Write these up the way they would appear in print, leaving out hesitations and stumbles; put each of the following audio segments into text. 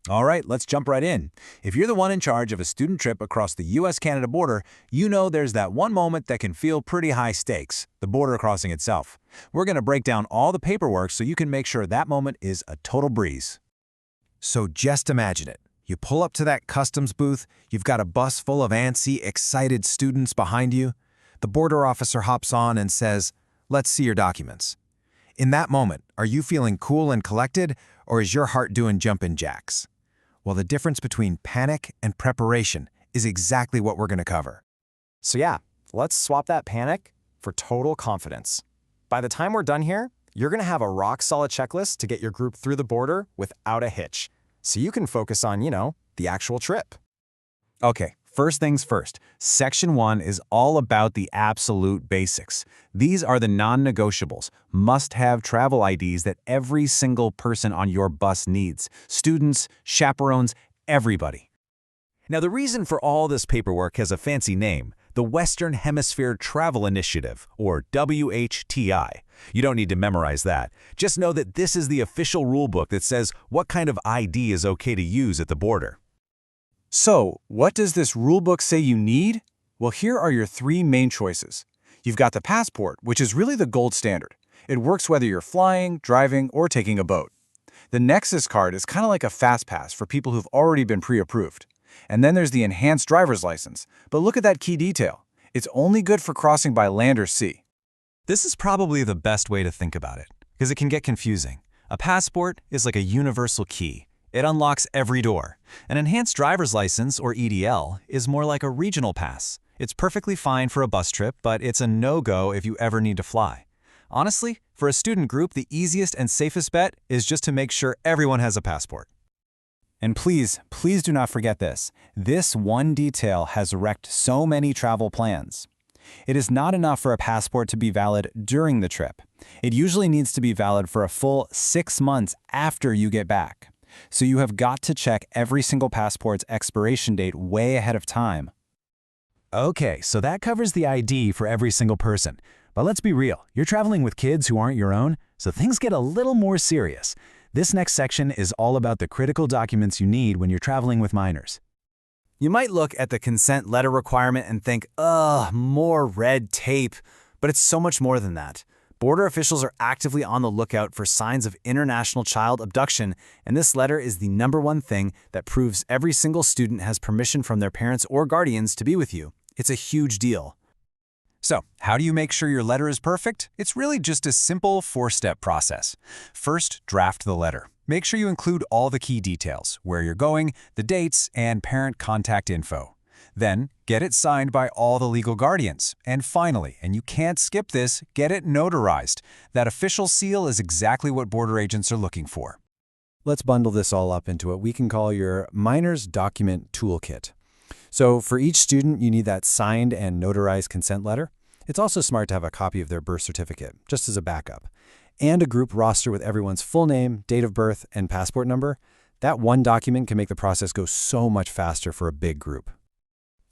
All right, let's jump right in. If you're the one in charge of a student trip across the US-Canada border, you know there's that one moment that can feel pretty high stakes, the border crossing itself. We're going to break down all the paperwork so you can make sure that moment is a total breeze. So just imagine it. You pull up to that customs booth, you've got a bus full of antsy, excited students behind you. The border officer hops on and says, "Let's see your documents." In that moment, are you feeling cool and collected, or is your heart doing jumping jacks? Well, the difference between panic and preparation is exactly what we're going to cover. So yeah, let's swap that panic for total confidence. By the time we're done here, you're going to have a rock-solid checklist to get your group through the border without a hitch, so you can focus on, the actual trip. Okay, first things first. Section 1 is all about the absolute basics. These are the non-negotiables, must-have travel IDs that every single person on your bus needs. Students, chaperones, everybody. Now, the reason for all this paperwork has a fancy name, the Western Hemisphere Travel Initiative, or WHTI. You don't need to memorize that. Just know that this is the official rulebook that says what kind of ID is okay to use at the border. So, what does this rulebook say you need? Well, here are your three main choices. You've got the passport, which is really the gold standard. It works whether you're flying, driving, or taking a boat. The Nexus card is kind of like a fast pass for people who've already been pre-approved. And then there's the enhanced driver's license. But look at that key detail. It's only good for crossing by land or sea. This is probably the best way to think about it, because it can get confusing. A passport is like a universal key. It unlocks every door. An enhanced driver's license, or EDL, is more like a regional pass. It's perfectly fine for a bus trip, but it's a no-go if you ever need to fly. Honestly, for a student group, the easiest and safest bet is just to make sure everyone has a passport. And please do not forget this. This one detail has wrecked so many travel plans. It is not enough for a passport to be valid during the trip. It usually needs to be valid for a full 6 months after you get back. So you have got to check every single passport's expiration date way ahead of time. Okay, so that covers the ID for every single person. But let's be real, you're traveling with kids who aren't your own, so things get a little more serious. This next section is all about the critical documents you need when you're traveling with minors. You might look at the consent letter requirement and think, ugh, more red tape. But it's so much more than that. Border officials are actively on the lookout for signs of international child abduction, and this letter is the #1 thing that proves every single student has permission from their parents or guardians to be with you. It's a huge deal. So, how do you make sure your letter is perfect? It's really just a simple 4-step process. First, draft the letter. Make sure you include all the key details, where you're going, the dates, and parent contact info. Then, get it signed by all the legal guardians. And finally, and you can't skip this, get it notarized. That official seal is exactly what border agents are looking for. Let's bundle this all up into what we can call your Minor's Document Toolkit. So for each student, you need that signed and notarized consent letter. It's also smart to have a copy of their birth certificate, just as a backup. And a group roster with everyone's full name, date of birth, and passport number. That one document can make the process go so much faster for a big group.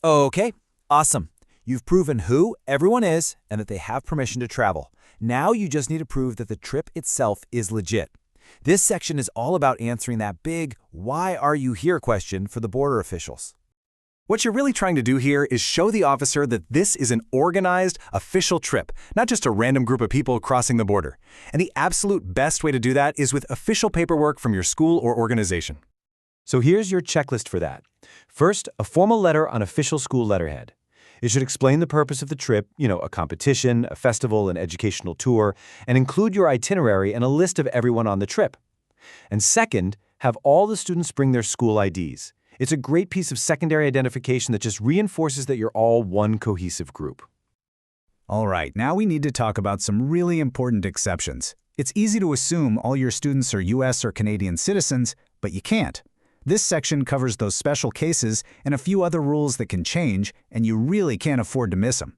Okay, awesome. You've proven who everyone is and that they have permission to travel. Now you just need to prove that the trip itself is legit. This section is all about answering that big, "Why are you here?" question for the border officials. What you're really trying to do here is show the officer that this is an organized, official trip, not just a random group of people crossing the border. And the absolute best way to do that is with official paperwork from your school or organization. So here's your checklist for that. First, a formal letter on official school letterhead. It should explain the purpose of the trip, a competition, a festival, an educational tour, and include your itinerary and a list of everyone on the trip. And second, have all the students bring their school IDs. It's a great piece of secondary identification that just reinforces that you're all one cohesive group. All right, now we need to talk about some really important exceptions. It's easy to assume all your students are US or Canadian citizens, but you can't. This section covers those special cases and a few other rules that can change, and you really can't afford to miss them.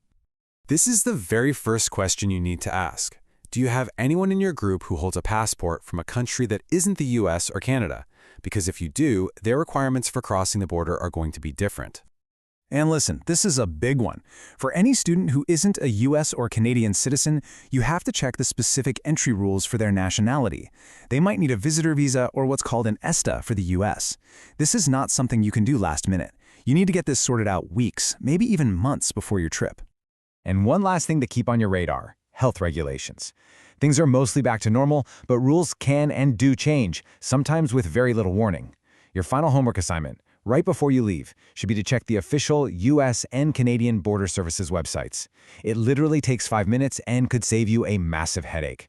This is the very first question you need to ask. Do you have anyone in your group who holds a passport from a country that isn't the US or Canada? Because if you do, their requirements for crossing the border are going to be different. And listen, this is a big one. For any student who isn't a US or Canadian citizen, you have to check the specific entry rules for their nationality. They might need a visitor visa or what's called an ESTA for the US. This is not something you can do last minute. You need to get this sorted out weeks, maybe even months before your trip. And one last thing to keep on your radar: health regulations. Things are mostly back to normal, but rules can and do change, sometimes with very little warning. Your final homework assignment, right before you leave, should be to check the official US and Canadian Border Services websites. It literally takes 5 minutes and could save you a massive headache.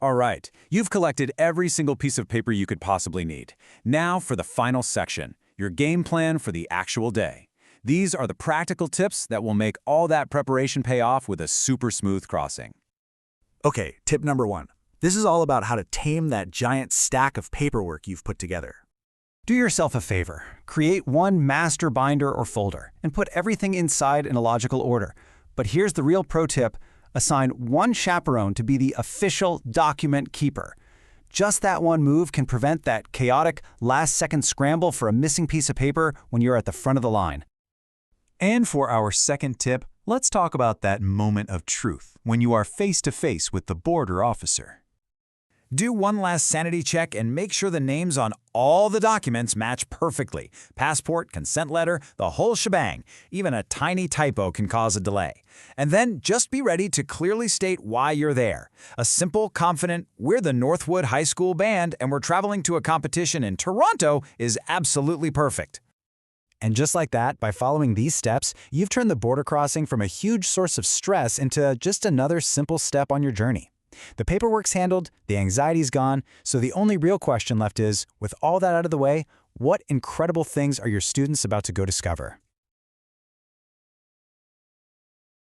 All right, you've collected every single piece of paper you could possibly need. Now for the final section, your game plan for the actual day. These are the practical tips that will make all that preparation pay off with a super smooth crossing. Okay, tip number 1. This is all about how to tame that giant stack of paperwork you've put together. Do yourself a favor. Create one master binder or folder and put everything inside in a logical order. But here's the real pro tip: assign one chaperone to be the official document keeper. Just that one move can prevent that chaotic last-second scramble for a missing piece of paper when you're at the front of the line. And for our second tip, let's talk about that moment of truth when you are face-to-face with the border officer. Do one last sanity check and make sure the names on all the documents match perfectly. Passport, consent letter, the whole shebang. Even a tiny typo can cause a delay. And then just be ready to clearly state why you're there. A simple, confident, "We're the Northwood High School Band and we're traveling to a competition in Toronto" is absolutely perfect. And just like that, by following these steps, you've turned the border crossing from a huge source of stress into just another simple step on your journey. The paperwork's handled, the anxiety's gone, so the only real question left is, with all that out of the way, what incredible things are your students about to go discover?